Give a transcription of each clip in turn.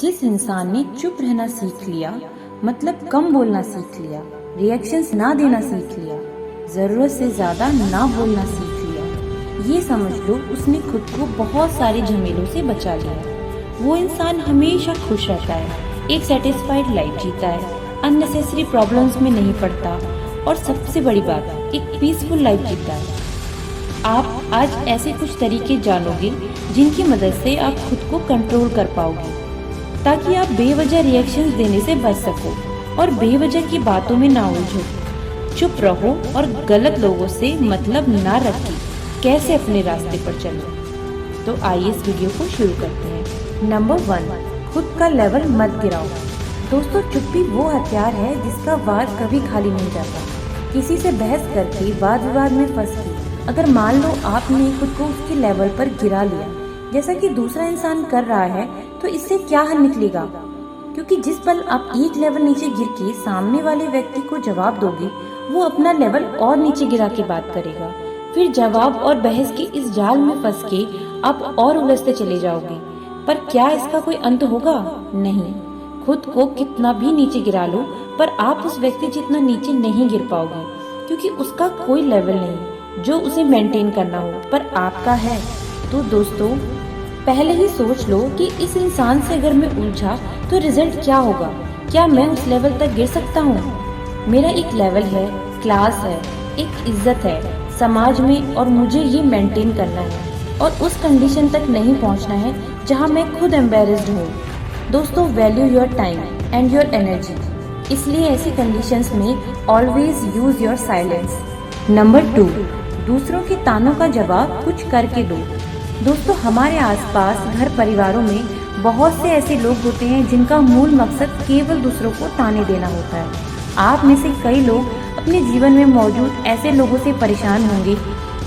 जिस इंसान ने चुप रहना सीख लिया, मतलब कम बोलना सीख लिया, रिएक्शंस ना देना सीख लिया, जरूरत से ज्यादा ना बोलना सीख लिया, ये समझ लो उसने खुद को बहुत सारे झमेलों से बचा लिया। वो इंसान हमेशा खुश रहता है, एक सेटिस्फाइड लाइफ जीता है, अननेसेसरी प्रॉब्लम्स में नहीं पड़ता और सबसे बड़ी बात, एक पीसफुल लाइफ जीता है। आप आज ऐसे कुछ तरीके जानोगे जिनकी मदद से आप खुद को कंट्रोल कर पाओगे, ताकि आप बेवजह रिएक्शंस देने से बच सको और बेवजह की बातों में ना उलझो। चुप रहो और गलत लोगों से मतलब ना रखो कैसे अपने रास्ते पर चलो। तो आइए इस वीडियो को शुरू करते हैं। नंबर 1, खुद का लेवल मत गिराओ। दोस्तों, चुप्पी वो हथियार है जिसका वार कभी खाली नहीं जाता। किसी से बहस करके वाद विवाद में फंस के अगर मान लो आपने खुद को उसके लेवल पर गिरा लिया, जैसा कि दूसरा इंसान कर रहा है, तो इससे क्या हल निकलेगा? क्योंकि जिस पल आप एक लेवल नीचे गिर के सामने वाले व्यक्ति को जवाब दोगे, वो अपना लेवल और नीचे गिरा के बात करेगा। फिर जवाब और बहस के इस जाल में फंस के आप और उलझते चले जाओगे। पर क्या इसका कोई अंत होगा? नहीं। खुद को कितना भी नीचे गिरा लो, पर आप उस व्यक्ति जितना नीचे नहीं गिर पाओगे, क्योंकि उसका कोई लेवल नहीं जो उसे मेंटेन करना हो, पर आपका है। तो दोस्तों, पहले ही सोच लो कि इस इंसान से अगर मैं उलझा तो रिजल्ट क्या होगा। क्या मैं उस लेवल तक गिर सकता हूँ? मेरा एक लेवल है, क्लास है, एक इज्जत है समाज में, और मुझे ये मेंटेन करना है और उस कंडीशन तक नहीं पहुँचना है जहाँ मैं खुद एम्बेरस्ड हूँ। दोस्तों, value your time and your energy, इसलिए ऐसी कंडीशंस में always use your silence. Number 2, दूसरों के तानों का जवाब कुछ करके दो। दोस्तों, हमारे आसपास घर परिवारों में बहुत से ऐसे लोग होते हैं जिनका मूल मकसद केवल दूसरों को ताने देना होता है। आप में से कई लोग अपने जीवन में मौजूद ऐसे लोगों से परेशान होंगे,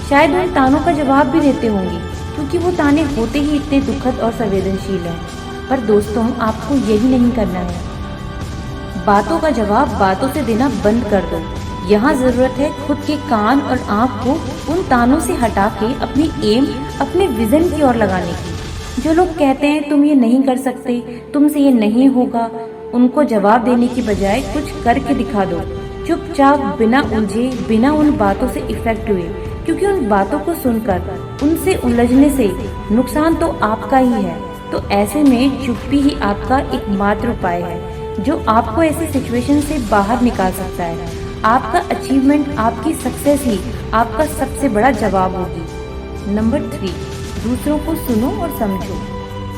शायद उन तानों का जवाब भी देते होंगे, क्योंकि वो ताने होते ही इतने दुखद और संवेदनशील हैं। पर दोस्तों, आपको यही नहीं करना है। बातों का जवाब बातों से देना बंद कर दो। यहाँ जरूरत है खुद के कान और आँख को उन तानों से हटा के अपनी एम, अपने विजन की ओर लगाने की। जो लोग कहते हैं तुम ये नहीं कर सकते, तुमसे ये नहीं होगा, उनको जवाब देने की बजाय कुछ करके दिखा दो। चुपचाप, बिना उलझे, बिना उन बातों से इफेक्ट हुए, क्योंकि उन बातों को सुनकर उनसे उलझने से नुकसान तो आपका ही है। तो ऐसे में चुप्पी ही आपका एकमात्र उपाय है जो आपको ऐसी सिचुएशन से बाहर निकाल सकता है। आपका अचीवमेंट, आपकी सक्सेस ही आपका सबसे बड़ा जवाब होगी। नंबर 3, दूसरों को सुनो और समझो।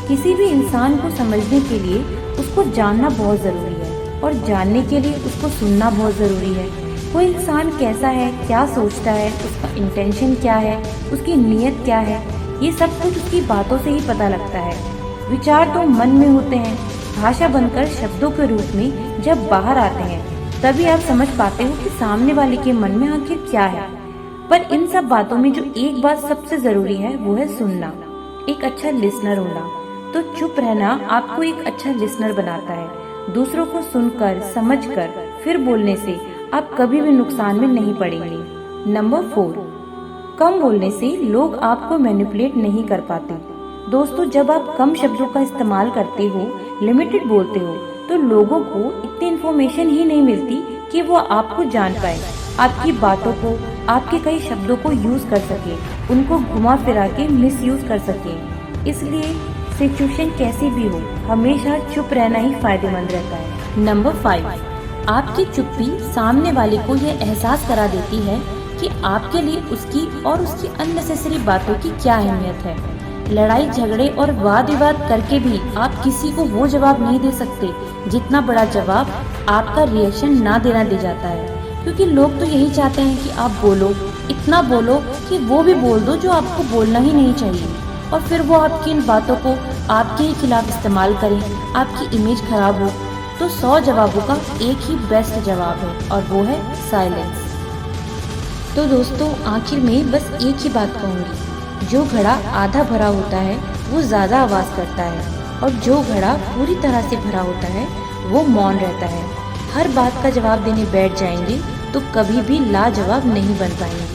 किसी भी इंसान को समझने के लिए उसको जानना बहुत जरूरी है, और जानने के लिए उसको सुनना बहुत जरूरी है। कोई इंसान कैसा है, क्या सोचता है, उसका इंटेंशन क्या है, उसकी नीयत क्या है, ये सब कुछ उसकी बातों से ही पता लगता है। विचार तो मन में होते हैं, भाषा बनकर शब्दों के रूप में जब बाहर आते हैं, तभी आप समझ पाते हो कि सामने वाले के मन में आखिर क्या है। पर इन सब बातों में जो एक बात सबसे जरूरी है, वो है सुनना, एक अच्छा लिसनर होना। तो चुप रहना आपको एक अच्छा लिसनर बनाता है। दूसरों को सुनकर, समझकर फिर बोलने से आप कभी भी नुकसान में नहीं पड़ेंगे। नंबर 4, कम बोलने से लोग आपको मैनिपुलेट नहीं कर पाते। दोस्तों, जब आप कम शब्दों का इस्तेमाल करते हो, लिमिटेड बोलते हो, तो लोगों को इतनी इन्फॉर्मेशन ही नहीं मिलती कि वो आपको जान पाए, आपकी बातों को, आपके कई शब्दों को यूज कर सके, उनको घुमा फिरा के मिस यूज कर सके। इसलिए सिचुएशन कैसी भी हो, हमेशा चुप रहना ही फायदेमंद रहता है। नंबर 5, आपकी चुप्पी सामने वाले को यह एहसास करा देती है कि आपके लिए उसकी और उसकी अननेसेसरी बातों की क्या अहमियत है। लड़ाई झगड़े और वाद विवाद करके भी आप किसी को वो जवाब नहीं दे सकते जितना बड़ा जवाब आपका रिएक्शन ना देना दे जाता है। क्योंकि लोग तो यही चाहते हैं कि आप बोलो, इतना बोलो कि वो भी बोल दो जो आपको बोलना ही नहीं चाहिए, और फिर वो आपकी इन बातों को आपके ही खिलाफ इस्तेमाल करें, आपकी इमेज खराब हो। तो 100 जवाबों का एक ही बेस्ट जवाब है, और वो है साइलेंस। तो दोस्तों, आखिर में बस एक ही बात कहूँगी, जो घड़ा आधा भरा होता है वो ज्यादा आवाज करता है, और जो घड़ा पूरी तरह से भरा होता है वो मौन रहता है। हर बात का जवाब देने बैठ जाएंगे तो कभी भी लाजवाब नहीं बन पाएंगे।